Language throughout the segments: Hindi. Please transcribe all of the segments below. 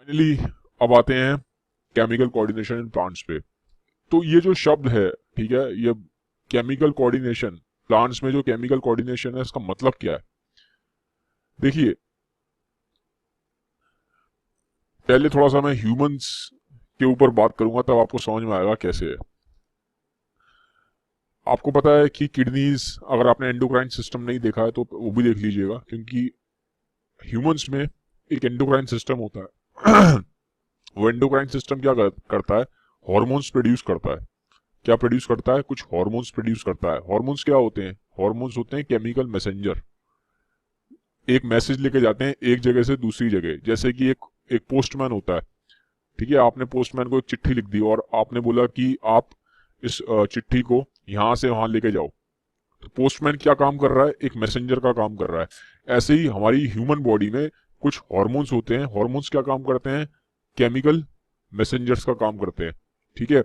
फाइनली अब आते हैं केमिकल कोऑर्डिनेशन इन प्लांट्स पे। तो ये जो शब्द है, ठीक है, ये केमिकल कोऑर्डिनेशन, प्लांट्स में जो केमिकल कोऑर्डिनेशन है इसका मतलब क्या है? देखिए, पहले थोड़ा सा मैं ह्यूमंस के ऊपर बात करूंगा, तब आपको समझ में आएगा कैसे है। आपको पता है कि किडनीज, अगर आपने एंडोक्राइन सिस्टम नहीं देखा है तो वो भी देख लीजिएगा, क्योंकि ह्यूमंस में एक एंडोक्राइन सिस्टम होता है। वो एंडोक्राइन सिस्टम क्या करता है? हॉर्मोन्स प्रोड्यूस करता है। क्या प्रोड्यूस करता है? कुछ हॉर्मोन्स प्रोड्यूस करता है। हॉर्मोन्स क्या होते हैं? हॉर्मोन्स होते हैं केमिकल मैसेंजर। एक मैसेज लेके जाते हैं एक जगह से दूसरी जगह। जैसे कि एक एक पोस्टमैन होता है, ठीक है, आपने पोस्टमैन को एक चिट्ठी लिख दी और आपने बोला कि आप इस चिट्ठी को यहां से वहां लेके जाओ। तो पोस्टमैन क्या काम कर रहा है? एक मैसेंजर का काम कर रहा है। ऐसे ही हमारी ह्यूमन बॉडी में कुछ हॉर्मोन्स होते हैं। हॉर्मोन्स क्या काम करते हैं? केमिकल मैसेंजर्स का काम करते हैं, ठीक है।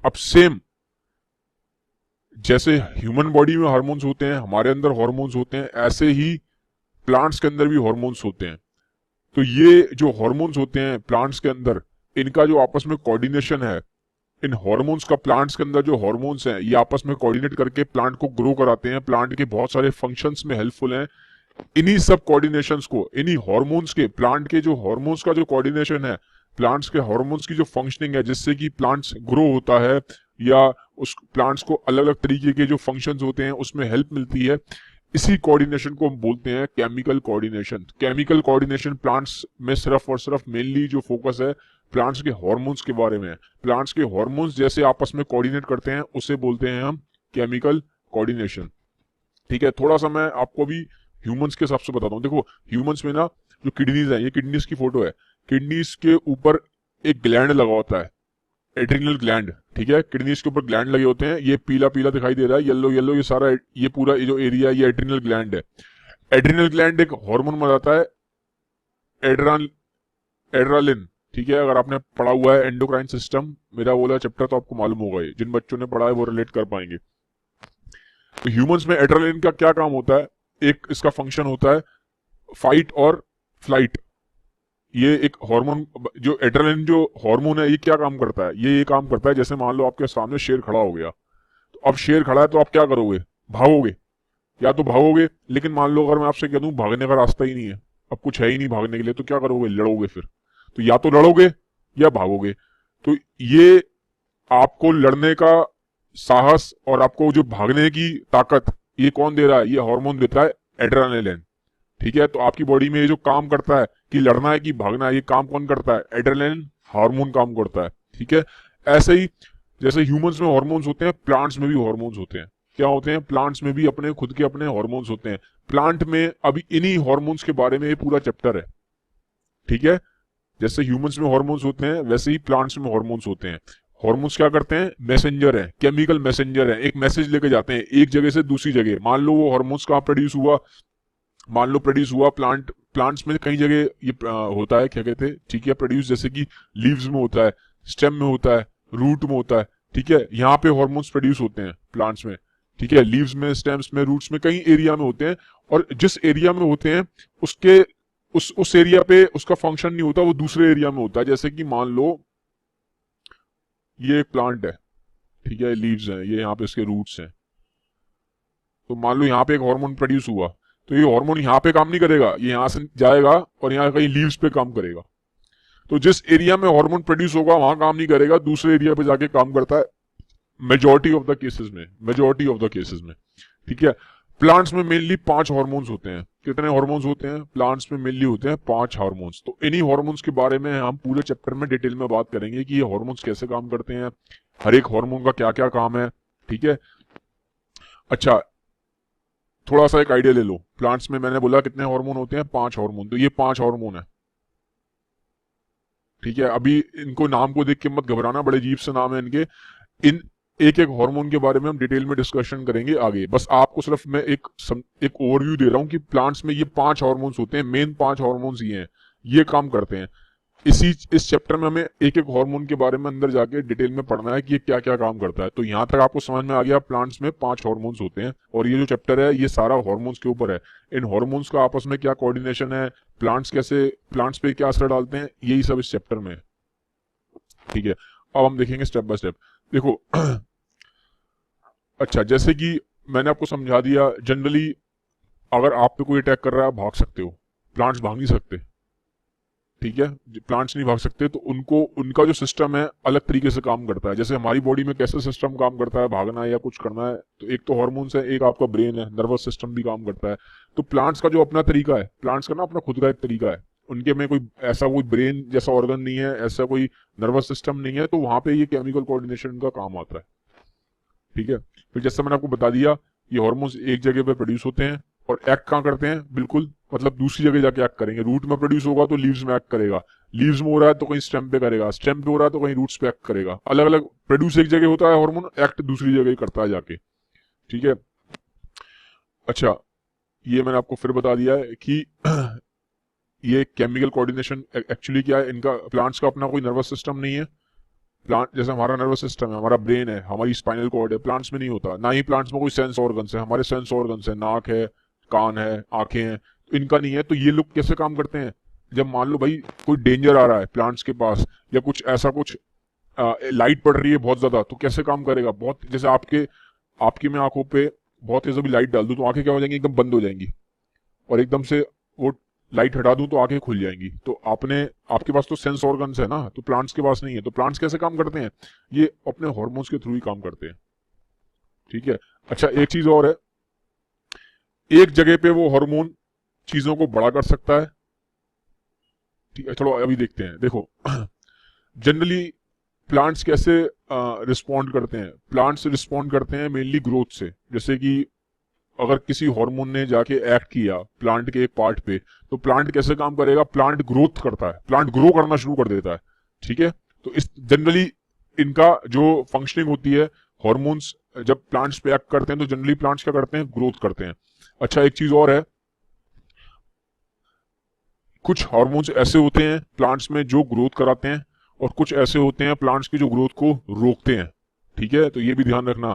अब सेम जैसे ह्यूमन बॉडी में हार्मोन्स होते हैं, हमारे अंदर हार्मोन्स होते हैं, ऐसे ही प्लांट्स के अंदर भी हार्मोन्स होते हैं। तो ये जो हार्मोन्स होते हैं प्लांट्स के अंदर, इनका जो आपस में कोऑर्डिनेशन है, इन हार्मोन्स का, प्लांट्स के अंदर जो हार्मोन्स हैं ये आपस में कोऑर्डिनेट करके प्लांट को ग्रो कराते हैं, प्लांट के बहुत सारे फंक्शंस में हेल्पफुल हैं। इन्हीं सब कोऑर्डिनेशंस को, इन्हीं हार्मोन्स के, प्लांट के जो हार्मोन्स का जो कोऑर्डिनेशन है, प्लांट्स के हार्मोन्स की जो फंक्शनिंग है जिससे कि प्लांट्स ग्रो होता है या उस प्लांट्स को अलग अलग तरीके के जो फंक्शंस होते हैं उसमें हेल्प मिलती है, इसी कोऑर्डिनेशन को हम बोलते हैं chemical coordination. Chemical coordination plants में सिर्फ और सिर्फ मेनली जो फोकस है प्लांट्स के हार्मोन्स के बारे में है। प्लांट्स के हार्मोन्स जैसे आपस में कोऑर्डिनेट करते हैं उसे बोलते हैं हम केमिकल कोऑर्डिनेशन, ठीक है। थोड़ा सा मैं आपको भी ह्यूमंस के हिसाब से बताता हूँ। देखो, ह्यूमंस में ना जो किडनीज है, ये किडनीज की फोटो है। किडनीज के ऊपर एक ग्लैंड लगा होता है, एड्रिनल ग्लैंड, ठीक है। किडनीज के ऊपर ग्लैंड लगे होते हैं। ये पीला पीला दिखाई दे रहा है, येलो येलो, ये सारा, ये पूरा ये जो एरिया है ये एड्रिनल ग्लैंड है। एड्रिनल ग्लैंड एक हार्मोन बनाता है, एड्रान एड्रालिन, ठीक है। अगर आपने पढ़ा हुआ है एंडोक्राइन सिस्टम, मेरा बोला चैप्टर, तो आपको मालूम होगा। ये जिन बच्चों ने पढ़ा है वो रिलेट कर पाएंगे। तो ह्यूमंस में एड्रेनलिन का क्या काम होता है? एक इसका फंक्शन होता है फाइट और फ्लाइट। ये एक हार्मोन, जो एड्रेनलिन जो हार्मोन है, ये क्या काम करता है? ये काम करता है, जैसे मान लो आपके सामने शेर खड़ा हो गया, तो अब शेर खड़ा है तो आप क्या करोगे? भागोगे। या तो भागोगे, लेकिन मान लो अगर मैं आपसे कह दूं भागने का रास्ता ही नहीं है, अब कुछ है ही नहीं भागने के लिए, तो क्या करोगे? लड़ोगे फिर। तो या तो लड़ोगे या भागोगे। तो ये आपको लड़ने का साहस और आपको जो भागने की ताकत, ये कौन दे रहा है? ये हार्मोन देता है एड्रेनालिन, ठीक है। तो आपकी बॉडी में ये जो काम करता है कि लड़ना है कि भागना है, ये काम कौन करता है? एड्रेनालिन हार्मोन काम करता है, ठीक है। ऐसे ही जैसे ह्यूमंस में हार्मोन्स होते हैं, प्लांट्स में भी हार्मोन्स होते हैं। क्या होते हैं? प्लांट्स में भी अपने खुद के अपने हार्मोन्स होते हैं। प्लांट में अभी इन्हीं हार्मोन्स के बारे में ये पूरा चैप्टर है, ठीक है। जैसे ह्यूमंस में हार्मोन्स होते हैं वैसे ही प्लांट्स में हार्मोन्स होते हैं। हार्मोन्स क्या करते हैं? मैसेंजर है, केमिकल मैसेंजर है, एक मैसेज लेके जाते हैं एक जगह से दूसरी जगह। मान लो वो हार्मोन्स कहाँ प्रोड्यूस हुआ? मान लो प्रोड्यूस हुआ प्लांट्स में कई जगह ये होता है, क्या कहते हैं, ठीक है, प्रोड्यूस, जैसे कि लीव्स में होता है, स्टेम में होता है, रूट में होता है, ठीक है। यहाँ पे हार्मोन्स प्रोड्यूस होते हैं प्लांट्स में, ठीक है। लीव्स में, स्टेम्स में, रूट्स में, कई एरिया में होते हैं। और जिस एरिया में होते हैं उसके उस एरिया पे उसका फंक्शन नहीं होता, वो दूसरे एरिया में होता है। जैसे कि मान लो ये एक प्लांट है, ठीक है, लीव्स हैं, ये यहाँ पे इसके रूट्स हैं। तो मान लो यहाँ पे एक हार्मोन प्रोड्यूस हुआ, तो ये हार्मोन यहाँ पे काम नहीं करेगा, ये यहाँ से जाएगा और यहाँ कहीं लीव्स पे काम करेगा। तो जिस एरिया में हार्मोन प्रोड्यूस होगा वहां काम नहीं करेगा, दूसरे एरिया पे जाके काम करता है, मेजोरिटी ऑफ द केसेस में, मेजोरिटी ऑफ द केसेस में, ठीक है। प्लांट्स में मेनली 5 हार्मोन्स होते हैं। कितने हार्मोन्स होते हैं? प्लांट्स में मेनली होते हैं 5 हार्मोन्स। तो इन्हीं हार्मोन्स के बारे में हम पूरे चैप्टर में डिटेल में बात करेंगे कि ये हार्मोन्स कैसे काम करते हैं, हर एक हार्मोन का क्या क्या काम है, ठीक है। अच्छा, थोड़ा सा एक आइडिया ले लो। प्लांट्स में मैंने बोला कितने हार्मोन होते हैं? 5 हार्मोन। तो ये 5 हार्मोन है, ठीक है। अभी इनको नाम को देख के मत घबराना, बड़े अजीब से नाम है इनके। इन एक एक हार्मोन के बारे में हम डिटेल में डिस्कशन करेंगे आगे। बस आपको सिर्फ मैं एक ओवरव्यू दे रहा हूं कि प्लांट्स में ये 5 हार्मोन्स होते हैं, मेन 5 हार्मोन्स ये हैं, ये काम करते हैं। इस चैप्टर में हमें एक एक हार्मोन के बारे में अंदर जाके डिटेल में पढ़ना है कि ये क्या क्या काम करता है। तो यहाँ तक आपको समझ में आ गया प्लांट्स में 5 हार्मोन्स होते हैं, और ये जो चैप्टर है ये सारा हार्मोन्स के ऊपर है। इन हार्मोन्स का आपस में क्या कोऑर्डिनेशन है, प्लांट्स पे क्या असर डालते हैं, यही सब इस चैप्टर में है। ठीक है, अब हम देखेंगे स्टेप बाय स्टेप। देखो अच्छा, जैसे कि मैंने आपको समझा दिया, जनरली अगर आप पे कोई अटैक कर रहा है आप भाग सकते हो, प्लांट्स भाग नहीं सकते। ठीक है, प्लांट्स नहीं भाग सकते, तो उनका जो सिस्टम है अलग तरीके से काम करता है। जैसे हमारी बॉडी में कैसे सिस्टम काम करता है, भागना है या कुछ करना है, तो एक तो हार्मोन्स है, एक आपका ब्रेन है, नर्वस सिस्टम भी काम करता है। तो प्लांट्स का जो अपना तरीका है, प्लांट्स का ना अपना खुद का एक तरीका है, उनके में कोई ब्रेन जैसा ऑर्गन नहीं है, ऐसा कोई नर्वस सिस्टम नहीं है, तो वहां पे ये केमिकल कोऑर्डिनेशन का काम आता है। ठीक है, फिर जैसे मैंने आपको बता दिया, ये हार्मोन्स एक जगह पे प्रोड्यूस होते हैं और एक्ट कहाँ करते हैं, बिल्कुल मतलब दूसरी जगह जाके एक्ट करेंगे। रूट में प्रोड्यूस होगा तो लीव्स में एक्ट करेगा, लीव्स में हो रहा है तो कहीं स्टेम पे करेगा, स्टेम पे हो रहा है तो कहीं रूट्स पे एक्ट करेगा। अलग अलग प्रोड्यूस एक जगह होता है हार्मोन, एक्ट दूसरी जगह करता है जाके। ठीक है, अच्छा ये मैंने आपको फिर बता दिया है कि ये केमिकल कोऑर्डिनेशन एक्चुअली क्या है, इनका प्लांट्स का अपना कोई नर्वस सिस्टम नहीं है। प्लांट जैसे हमारा नर्वस सिस्टम है, हमारा ब्रेन है, हमारी स्पाइनल कॉर्ड है, प्लांट्स में नहीं होता। ना ही प्लांट्स में कोई सेंस ऑर्गन्स है, हमारे सेंस ऑर्गन्स है, नाक है, कान है, आंखें हैं, तो इनका नहीं है। तो ये लोग कैसे काम करते हैं, जब मान लो भाई कोई डेंजर आ रहा है प्लांट्स के पास, या कुछ लाइट पड़ रही है बहुत ज्यादा, तो कैसे काम करेगा, बहुत जैसे आपकी मैं आंखों पे बहुत तेज अभी लाइट डाल दूं तो आंखें क्या हो जाएंगी, एकदम बंद हो जाएंगी, और एकदम से वो लाइट हटा दूं तो आंखें खुल जाएंगी। तो आपके पास तो सेंस ऑर्गन्स है ना, तो प्लांट्स के पास नहीं है। तो प्लांट्स कैसे काम करते हैं, ये अपने हार्मोन्स के थ्रू ही काम करते हैं। ठीक है, अच्छा एक चीज और है, एक जगह पे वो हार्मोन चीजों को बड़ा कर सकता है। ठीक है, चलो अभी देखते हैं। देखो जनरली प्लांट्स कैसे रिस्पॉन्ड करते हैं, प्लांट्स रिस्पॉन्ड करते हैं मेनली ग्रोथ से। जैसे कि अगर किसी हार्मोन ने जाके एक्ट किया प्लांट के एक पार्ट पे, तो प्लांट कैसे काम करेगा, प्लांट ग्रोथ करता है, प्लांट ग्रो करना शुरू कर देता है। ठीक है, तो इस जनरली इनका जो फंक्शनिंग होती है, हार्मोन्स जब प्लांट्स पे एक्ट करते हैं तो जनरली प्लांट्स क्या करते हैं, ग्रोथ करते हैं। अच्छा एक चीज और है, कुछ हार्मोन्स ऐसे होते हैं प्लांट्स में जो ग्रोथ कराते हैं, और कुछ ऐसे होते हैं प्लांट्स की जो ग्रोथ को रोकते हैं। ठीक है, तो ये भी ध्यान रखना।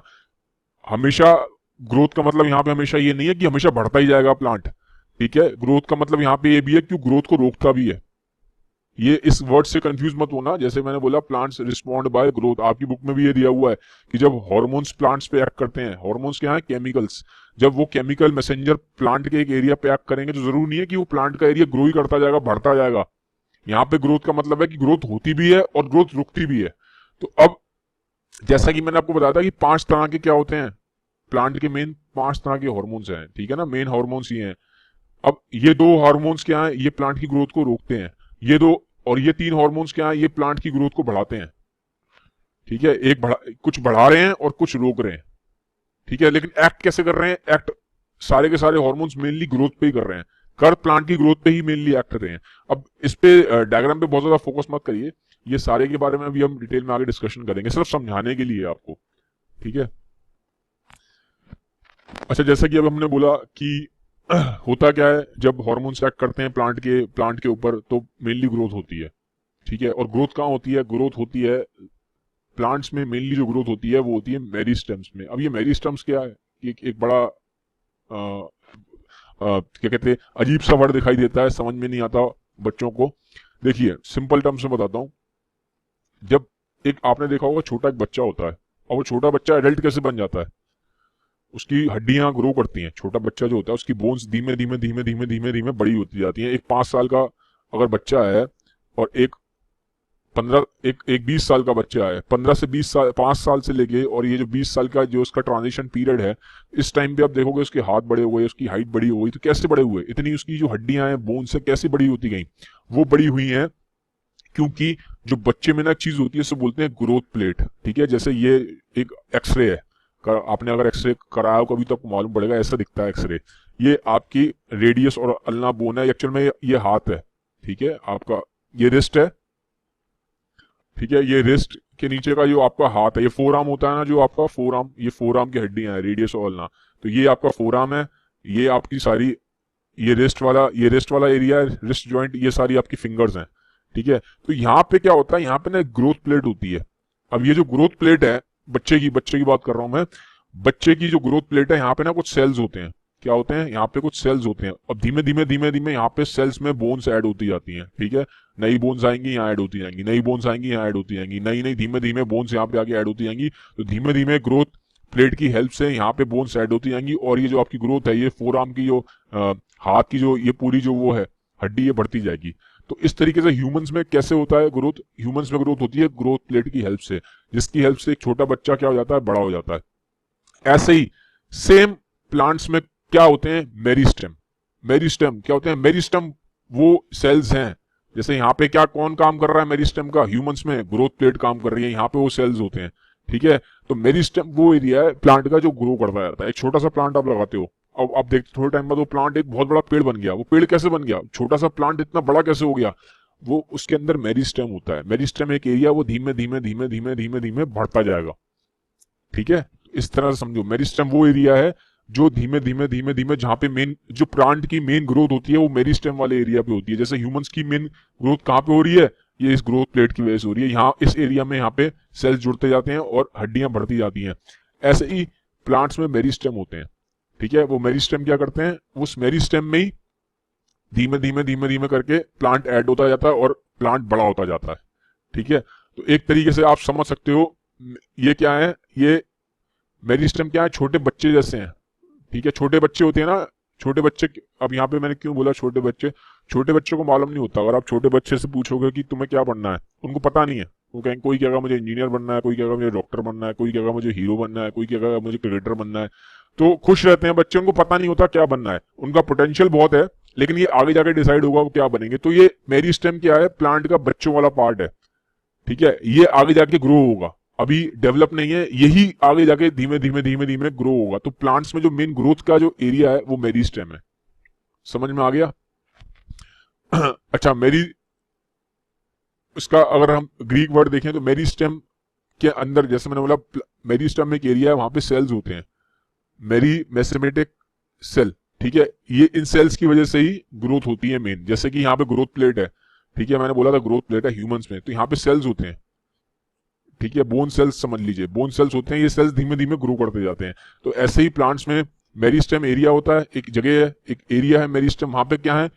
हमेशा ग्रोथ का मतलब यहाँ पे हमेशा ये नहीं है कि हमेशा बढ़ता ही जाएगा प्लांट। ठीक है, ग्रोथ का मतलब यहाँ पे ये भी है कि ग्रोथ को रोकता भी है। ये इस वर्ड से कंफ्यूज मत होना। जैसे मैंने बोला प्लांट्स रिस्पॉन्ड बाय ग्रोथ, आपकी बुक में भी ये दिया हुआ है कि जब हार्मोन्स प्लांट्स पे एक्ट करते हैं, हार्मोन्स क्या है, केमिकल्स, जब वो केमिकल मैसेंजर प्लांट के एक एरिया पे एक्ट करेंगे तो जरूरी नहीं है कि वो प्लांट का एरिया ग्रो ही करता जाएगा, बढ़ता जाएगा। यहाँ पे ग्रोथ का मतलब है कि ग्रोथ होती भी है और ग्रोथ रुकती भी है। तो अब जैसा कि मैंने आपको बताया था कि 5 तरह के क्या होते हैं, प्लांट के मेन 5 तरह के हार्मोन्स हैं। ठीक है ना, मेन हार्मोन्स ये हैं। अब ये 2 हार्मोन्स क्या हैं, ये प्लांट की ग्रोथ को रोकते हैं। ये 2 और ये 3 हार्मोन्स क्या हैं, ये प्लांट की ग्रोथ को बढ़ाते हैं। ठीक है, कुछ बढ़ा रहे हैं और कुछ रोक रहे हैं। ठीक है, लेकिन एक्ट कैसे कर रहे हैं, एक्ट सारे के सारे हार्मोन्स मेनली ग्रोथ पे ही कर रहे हैं, कर प्लांट की ग्रोथ पे ही मेनली एक्ट कर रहे हैं। अब इस पे डायग्राम पे बहुत ज्यादा फोकस मत करिए, ये सारे के बारे में अभी हम डिटेल में आगे डिस्कशन करेंगे, सिर्फ समझाने के लिए आपको। ठीक है, अच्छा जैसा कि अब हमने बोला कि होता क्या है जब हार्मोन्स एक्ट करते हैं प्लांट के ऊपर, तो मेनली ग्रोथ होती है। ठीक है, और ग्रोथ कहाँ होती है, ग्रोथ होती है प्लांट्स में, मेनली जो ग्रोथ होती है वो होती है मेरिस्टेम्स में। अब ये मेरिस्टेम्स क्या है, एक बड़ा क्या कहते हैं, अजीब सा वर्ड दिखाई देता है, समझ में नहीं आता बच्चों को। देखिए सिंपल टर्म्स में बताता हूँ, जब एक आपने देखा होगा छोटा एक बच्चा होता है, और वो छोटा बच्चा एडल्ट कैसे बन जाता है, उसकी हड्डियां ग्रो करती हैं। छोटा बच्चा जो होता है उसकी बोन्स धीमे धीमे धीमे धीमे धीमे धीमे बड़ी होती जाती हैं। एक 5 साल का अगर बच्चा है और एक 20 साल का बच्चा है, 15 से 20 साल, 5 साल से लेके, और ये जो 20 साल का जो उसका ट्रांजिशन पीरियड है, इस टाइम पे आप देखोगे उसके हाथ बड़े हुए, उसकी हाइट बड़ी हो गई। तो कैसे बड़े हुए, इतनी उसकी जो हड्डियां हैं बोन से कैसे बड़ी होती गई, वो बड़ी हुई हैं क्योंकि जो बच्चे में ना एक चीज होती है, उसे बोलते हैं ग्रोथ प्लेट। ठीक है, जैसे ये एक एक्सरे है, आपने अगर एक्सरे कराया हो कभी तो आपको मालूम पड़ेगा, ऐसा दिखता है एक्सरे। ये आपकी रेडियस और अल्ना बोन है, एक्चुअल में ये हाथ है। ठीक है, आपका ये रिस्ट है। ठीक है, ये रिस्ट के नीचे का जो आपका हाथ है, ये फोर आर्म होता है ना, जो आपका फोर आर्म, ये फोर आर्म की हड्डियां हैं, रेडियस और अल्ना। तो ये आपका फोर आर्म है, ये आपकी सारी, ये रिस्ट वाला एरिया है, रिस्ट जॉइंट, ये सारी आपकी फिंगर्स हैं। ठीक है। तो यहाँ पे क्या होता है, यहाँ पे ना ग्रोथ प्लेट होती है। अब ये जो ग्रोथ प्लेट है, बच्चे की बात कर रहा हूं मैं, बच्चे की जो ग्रोथ प्लेट है, यहाँ पे ना कुछ सेल्स होते हैं। क्या होते हैं, यहाँ पे कुछ सेल्स होते हैं। अब धीमे धीमे धीमे धीमे यहाँ पे सेल्स में बोन्स ऐड होती जाती हैं, ठीक है। नई बोन्स आएंगी, यहाँ ऐड होती जाएंगी, नई बोन्स आएंगी, यहाँ ऐड होती जाएंगी, नई नई धीमे धीमे बोन्स यहाँ पे आगे ऐड होती जाएंगी। तो धीमे धीमे ग्रोथ प्लेट की हेल्प से यहाँ पे बोन्स ऐड होती जाएंगी, और ये जो आपकी ग्रोथ है, ये फोर आर्म की जो हाथ की जो ये पूरी जो वो है हड्डी, ये बढ़ती जाएगी। तो इस तरीके से ह्यूमंस में कैसे होता है ग्रोथ, ह्यूमंस में ग्रोथ होती है ग्रोथ प्लेट की हेल्प से, जिसकी हेल्प से एक छोटा बच्चा क्या हो जाता है, बड़ा हो जाता है। ऐसे ही सेम प्लांट्स में क्या होते हैं, मेरिस्टेम। मेरिस्टेम क्या होते हैं, मेरिस्टेम वो सेल्स हैं। जैसे यहाँ पे क्या कौन काम कर रहा है मेरिस्टेम का, ह्यूमंस में ग्रोथ प्लेट काम कर रही है, यहाँ पे वो सेल्स होते हैं, ठीक है। तो मेरिस्टेम वो एरिया है प्लांट का जो ग्रो करता जाता है। एक छोटा सा प्लांट आप लगाते हो, अब आप देखते थोड़े टाइम बाद वो प्लांट एक बहुत बड़ा पेड़ बन गया। वो पेड़ कैसे बन गया, छोटा सा प्लांट इतना बड़ा कैसे हो गया, वो उसके अंदर मेरिस्टेम होता है। मेरिस्टेम एक एरिया, वो धीमे धीमे धीमे धीमे धीमे धीमे बढ़ता जाएगा, ठीक है। इस तरह से समझो, मेरिस्टेम वो एरिया है जो धीमे धीमे धीमे धीमे, जहां पे मेन जो प्लांट की मेन ग्रोथ होती है वो मेरिस्टेम वाले एरिया पे होती है। जैसे ह्यूमंस की मेन ग्रोथ कहाँ पे हो रही है, ये इस ग्रोथ प्लेट की वजह से हो रही है। यहाँ इस एरिया में यहाँ पे सेल्स जुड़ते जाते हैं और हड्डियां बढ़ती जाती हैं। ऐसे ही प्लांट्स में मेरिस्टेम होते हैं, ठीक है। वो मेरिस्टेम क्या करते हैं, उस मेरिस्टेम में ही धीमे धीमे धीमे धीमे करके प्लांट ऐड होता जाता है और प्लांट बड़ा होता जाता है, ठीक है। तो एक तरीके से आप समझ सकते हो, ये क्या है, ये मेरिस्टेम क्या है, छोटे बच्चे जैसे हैं, ठीक है। छोटे बच्चे होते हैं ना, छोटे बच्चे, अब यहाँ पे मैंने क्यों बोला छोटे बच्चे, छोटे बच्चों को मालूम नहीं होता। अगर आप छोटे बच्चे से पूछोगे कि तुम्हें क्या बनना है, उनको पता नहीं है। वो कहेंगे, कोई कहेगा मुझे इंजीनियर बनना है, कोई कहेगा मुझे डॉक्टर बनना है, कोई कहेगा मुझे हीरो बनना है, कोई कहेगा मुझे क्रिकेटर बनना है। तो खुश रहते हैं बच्चे, उनको पता नहीं होता क्या बनना है। उनका पोटेंशियल बहुत है, लेकिन ये आगे जाके डिसाइड होगा वो क्या बनेंगे। तो ये मेरिस्टेम क्या है, प्लांट का बच्चों वाला पार्ट है, ठीक है। ये आगे जाके ग्रो होगा, अभी डेवलप नहीं है, यही आगे जाके धीमे धीमे धीमे धीमे ग्रो होगा। तो प्लांट्स में जो मेन ग्रोथ का जो एरिया है वो मेरिस्टेम है। समझ में आ गया? अच्छा, इसका अगर हम ग्रीक वर्ड देखें तो मेरिस्टेम के अंदर, जैसे मैंने बोला, मेरिस्टेम में एक एरिया है, वहां पे सेल्स होते हैं, मेसेमेटिक सेल, ठीक है। ये इन सेल्स की वजह से ही ग्रोथ होती है मेन। जैसे कि यहाँ पे ग्रोथ प्लेट है, ठीक है, मैंने बोला था ग्रोथ प्लेट है ह्यूमंस में, तो यहाँ पे सेल्स होते हैं, ठीक है। बोन सेल्स समझ लीजिए, बोन सेल्स होते हैं, ये सेल्स धीमे धीमे ग्रो करते जाते हैं। तो ऐसे ही प्लांट्स में मेरिस्टेम एरिया होता है, एक जगह है, एक एरिया है मेरिस्टेम, वहां पे क्या है,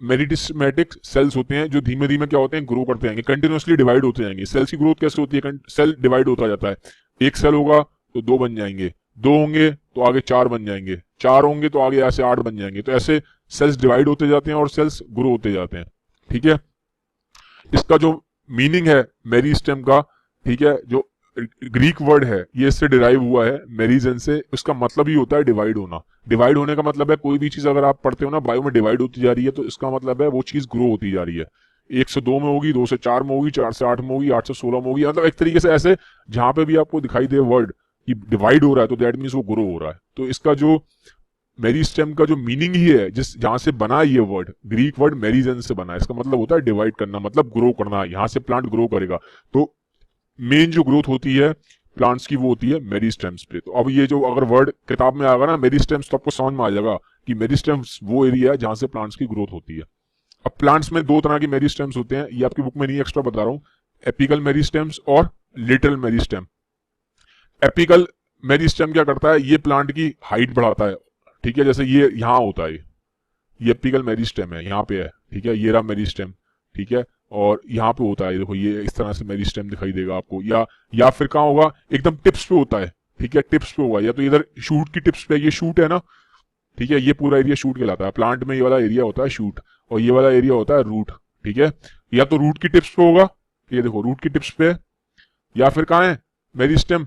मेरिस्टेमेटिक सेल्स होते हैं जो धीमे धीमे क्या होते हैं, ग्रो करते जाएंगे, कंटिन्यूअसली डिवाइड होते जाएंगे। सेल्स की ग्रोथ कैसे होती है, सेल डिवाइड होता जाता है। एक सेल होगा तो दो बन जाएंगे, दो होंगे तो आगे चार बन जाएंगे, चार होंगे तो आगे ऐसे आठ बन जाएंगे। तो ऐसे सेल्स डिवाइड होते जाते हैं और सेल्स ग्रो होते जाते हैं, ठीक है। इसका जो मीनिंग है मेरिस्टेम का, ठीक है, जो ग्रीक वर्ड है ये इससे डिराइव हुआ है, मेरिजन से। उसका मतलब ही होता है डिवाइड होना। डिवाइड होने का मतलब है, कोई भी चीज अगर आप पढ़ते हो ना, बायो में डिवाइड होती जा रही है, तो इसका मतलब है वो चीज ग्रो होती जा रही है। 1 से 2 में होगी, 2 से 4 में होगी, 4 से 8 में होगी, 8 से 16 में होगी। मतलब एक तरीके से ऐसे जहां पे भी आपको दिखाई दे वर्ड कि डिवाइड हो रहा है, तो दैट मीन्स वो ग्रो हो रहा है। तो इसका जो मेरिस्टेम का जो मीनिंग ही है, जिस जहां से बना ये वर्ड, ग्रीक वर्ड मेरिजन से बना है, इसका मतलब होता है डिवाइड करना, मतलब ग्रो करना। यहाँ से प्लांट ग्रो करेगा। तो मेन जो ग्रोथ होती है प्लांट्स की वो होती है मेरिस्टेम्स पे। तो अब ये जो अगर वर्ड किताब में आएगा ना मेरिस्टेम्स, तो आपको समझ में आ जाएगा कि मेरिस्टेम्स वो एरिया है जहां से प्लांट्स की ग्रोथ होती है। अब प्लांट्स में दो तरह की मेरिस्टेम्स होते हैं, ये आपकी बुक में नहीं, एक्स्ट्रा बता रहा हूं, एपिकल मेरिस्टेम्स और लिटरल मेरिस्टेम। एपिकल मेरिस्टेम क्या करता है, ये प्लांट की हाइट बढ़ाता है, ठीक है। जैसे ये यहाँ होता है, ये एपिकल मेरिस्टेम है, यहाँ पे है, ठीक है, ये रहा मेरिस्टेम, ठीक है। और यहाँ पे होता है, देखो ये इस तरह से मेरिस्टेम दिखाई देगा आपको, या फिर कहाँ होगा, एकदम टिप्स पे होता है, ठीक है, टिप्स पे होगा, या तो इधर शूट की टिप्स पे, ये शूट है ना, ठीक है, ये पूरा एरिया शूट कहलाता है। प्लांट में ये वाला एरिया होता है शूट, और ये वाला एरिया होता है रूट, ठीक है। या तो रूट की टिप्स पे होगा, ये देखो रूट की टिप्स पे, या फिर कहाँ है मेरिस्टेम,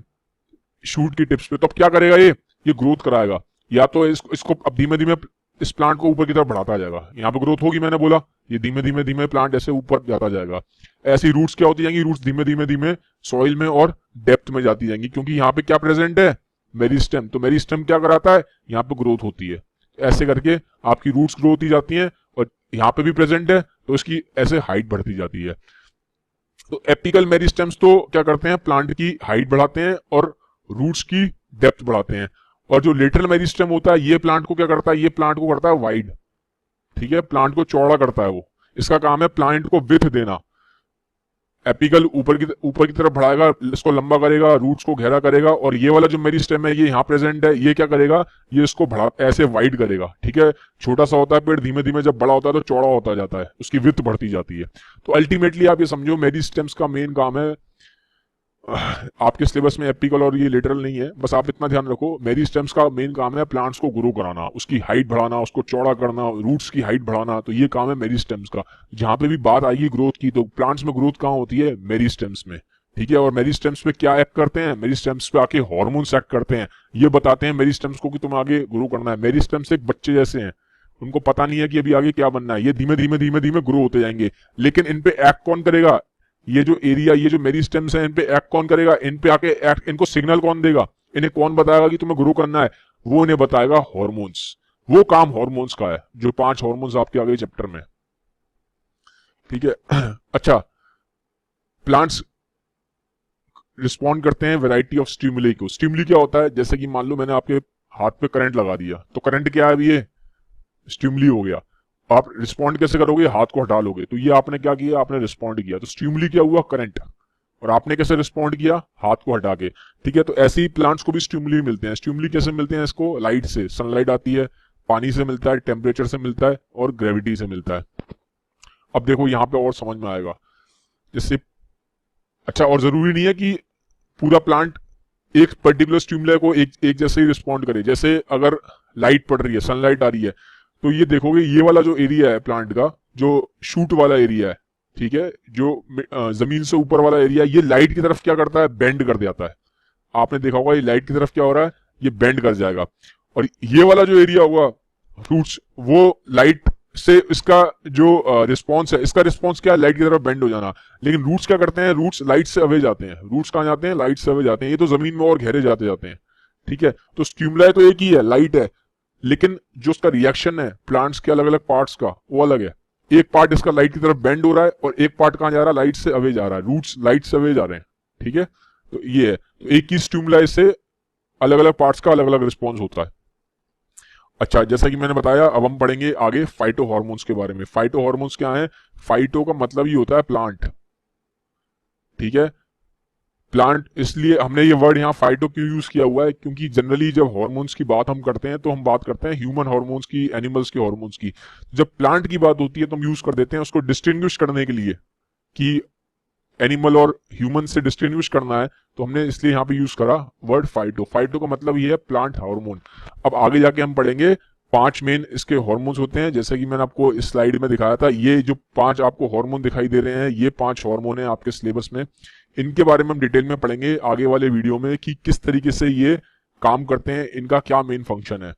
शूट की टिप्स पे। तो अब क्या करेगा, ये ग्रोथ कराएगा, या तो इसको अब धीमे धीमे इस प्लांट को ऊपर की तरफ बढ़ाता जाएगा। यहाँ पे ग्रोथ होगी, मैंने बोला, ये धीमे धीमे धीमे प्लांट ऐसे ऊपर जाता जाएगा। ऐसी रूट्स क्या होती जाएंगी, रूट्स धीमे धीमे धीमे सॉइल में और डेप्थ में जाती जाएंगी, क्योंकि यहाँ पे क्या प्रेजेंट है, मेरिस्टेम। तो मेरिस्टेम क्या कराता है, यहाँ पे ग्रोथ होती है। ऐसे करके आपकी रूट्स ग्रो होती जाती हैं, और यहाँ पे भी प्रेजेंट है तो इसकी ऐसे हाइट बढ़ती जाती है। तो एपिकल मेरिस्टेम्स तो क्या करते हैं, प्लांट की हाइट बढ़ाते हैं और रूट्स की डेप्थ बढ़ाते हैं। और जो लेटरल मेरिस्टेम होता है, ये प्लांट को क्या करता है, ये प्लांट को करता है वाइड, ठीक है, प्लांट को चौड़ा करता है वो। इसका काम है प्लांट को विथ देना। एपिकल ऊपर की तरफ बढ़ाएगा, इसको लंबा करेगा, रूट्स को गहरा करेगा, और ये वाला जो मेरी स्टेम है ये यहाँ प्रेजेंट है, ये क्या करेगा, ये इसको बढ़ा ऐसे वाइड करेगा। ठीक है, छोटा सा होता है पेड़, धीमे धीमे जब बड़ा होता है तो चौड़ा होता जाता है, उसकी विड्थ बढ़ती जाती है। तो अल्टीमेटली आप ये समझो मेरी स्टेम्स का मेन काम है, आपके सिलेबस में एपिकल और ये लेटरल नहीं है, बस आप इतना ध्यान रखो, मेरी स्टेम्स का मेन काम है प्लांट्स को ग्रो कराना, उसकी हाइट बढ़ाना, उसको चौड़ा करना, रूट्स की हाइट बढ़ाना। तो ये काम है मेरी स्टेम्स का। जहां पे भी बात आएगी ग्रोथ की, तो प्लांट्स में ग्रोथ कहाँ होती है, मेरी स्टेम्स में। ठीक है, और मेरी स्टेम्स पे क्या एक्ट करते हैं, मेरी स्टेम्स पे आके हॉर्मोन्स एक्ट करते हैं, ये बताते हैं मेरी स्टेम्स को कि तुम्हें आगे ग्रो करना है। मेरी स्टेम्स एक बच्चे जैसे हैं, उनको पता नहीं है कि अभी आगे क्या बनना है, ये धीमे धीमे ग्रो होते जाएंगे, लेकिन इन पे एक्ट कौन करेगा, ये जो एरिया, ये जो मेरी स्टेम्स है, इन पे एक्ट कौन करेगा, इन पे आके एक्ट, इनको सिग्नल कौन देगा, इन्हें कौन बताएगा कि तुम्हें ग्रो करना है, वो इन्हें बताएगा हॉर्मोन्स। वो काम हॉर्मोन्स का है, जो 5 हॉर्मोन्स आपके आगे चैप्टर में। ठीक है अच्छा, प्लांट्स रिस्पॉन्ड करते हैं वैरायटी ऑफ स्टिमुली को। स्टिमुली क्या होता है, जैसे कि मान लो मैंने आपके हाथ पे करंट लगा दिया, तो करंट क्या है, अभी ये स्टिमुली हो गया। आप रिस्पॉन्ड कैसे करोगे, हाथ को हटा लोगे, तो ये आपने क्या किया, आपने रिस्पॉन्ड किया, तो स्टिमुली क्या हुआ, करंट। और आपने कैसे रिस्पॉन्ड किया, हाथ को हटा के। ठीक है, तो ऐसे ही प्लांट्स को भी स्टिमुली मिलते हैं। स्टिमुली कैसे मिलते हैं, इसको लाइट से, सनलाइट आती है, पानी से मिलता है, टेम्परेचर से मिलता है, और ग्रेविटी से मिलता है। अब देखो यहाँ पे और समझ में आएगा, जैसे अच्छा, और जरूरी नहीं है कि पूरा प्लांट एक पर्टिकुलर स्टिमुलर को एक जैसे ही रिस्पॉन्ड करे। जैसे अगर लाइट पड़ रही है, सनलाइट आ रही है, तो ये देखोगे ये वाला जो एरिया है प्लांट का, जो शूट वाला एरिया है, ठीक है, जो जमीन से ऊपर वाला एरिया, ये लाइट की तरफ क्या करता है, बेंड कर देता है। आपने देखा होगा ये लाइट की तरफ क्या हो रहा है, ये बेंड कर जाएगा। और ये वाला जो एरिया होगा रूट्स, वो लाइट से इसका जो रिस्पॉन्स है, इसका रिस्पॉन्स क्या है, लाइट की तरफ बेंड हो जाना। लेकिन रूट्स क्या करते हैं, रूट्स लाइट से अवे जाते हैं। रूट्स कहाँ जाते हैं, लाइट से अवे जाते हैं, ये तो जमीन में और गहरे जाते जाते हैं। ठीक है, तो स्टिमुलाई तो एक ही है, लाइट है, लेकिन जो उसका रिएक्शन है प्लांट्स के अलग अलग पार्ट्स का, वो अलग है। एक पार्ट इसका लाइट की तरफ बेंड हो रहा है, और एक पार्ट कहाँ जा रहा है, लाइट से अवे जा रहा है। रूट्स लाइट से अवे जा रहे हैं। ठीक है, तो ये है, तो एक ही स्टिमुलाई से अलग अलग पार्ट्स का अलग अलग रिस्पॉन्स होता है। अच्छा, जैसा कि मैंने बताया, अब हम पढ़ेंगे आगे फाइटो हॉर्मोन्स के बारे में। फाइटो हॉर्मोन्स क्या है, फाइटो का मतलब ही होता है प्लांट। ठीक है, प्लांट, इसलिए हमने ये वर्ड यहाँ फाइटो क्यों यूज किया हुआ है, क्योंकि जनरली जब हॉर्मोन्स की बात हम करते हैं तो हम बात करते हैं ह्यूमन हॉर्मोन्स की, एनिमल्स के हॉर्मोन्स की। जब प्लांट की बात होती है तो हम यूज कर देते हैं उसको डिस्टिंग्विश करने के लिए, कि एनिमल और ह्यूमन से डिस्टिंग्विश करना है, तो हमने इसलिए यहाँ पे यूज करा वर्ड फाइटो। फाइटो का मतलब ये है प्लांट हार्मोन। अब आगे जाके हम पढ़ेंगे 5 मेन इसके हॉर्मोन्स होते हैं, जैसे कि मैंने आपको इस स्लाइड में दिखाया था। ये जो 5 आपको हार्मोन दिखाई दे रहे हैं, ये 5 हार्मोन है आपके सिलेबस में। इनके बारे में हम डिटेल में पढ़ेंगे आगे वाले वीडियो में, कि किस तरीके से ये काम करते हैं, इनका क्या मेन फंक्शन है।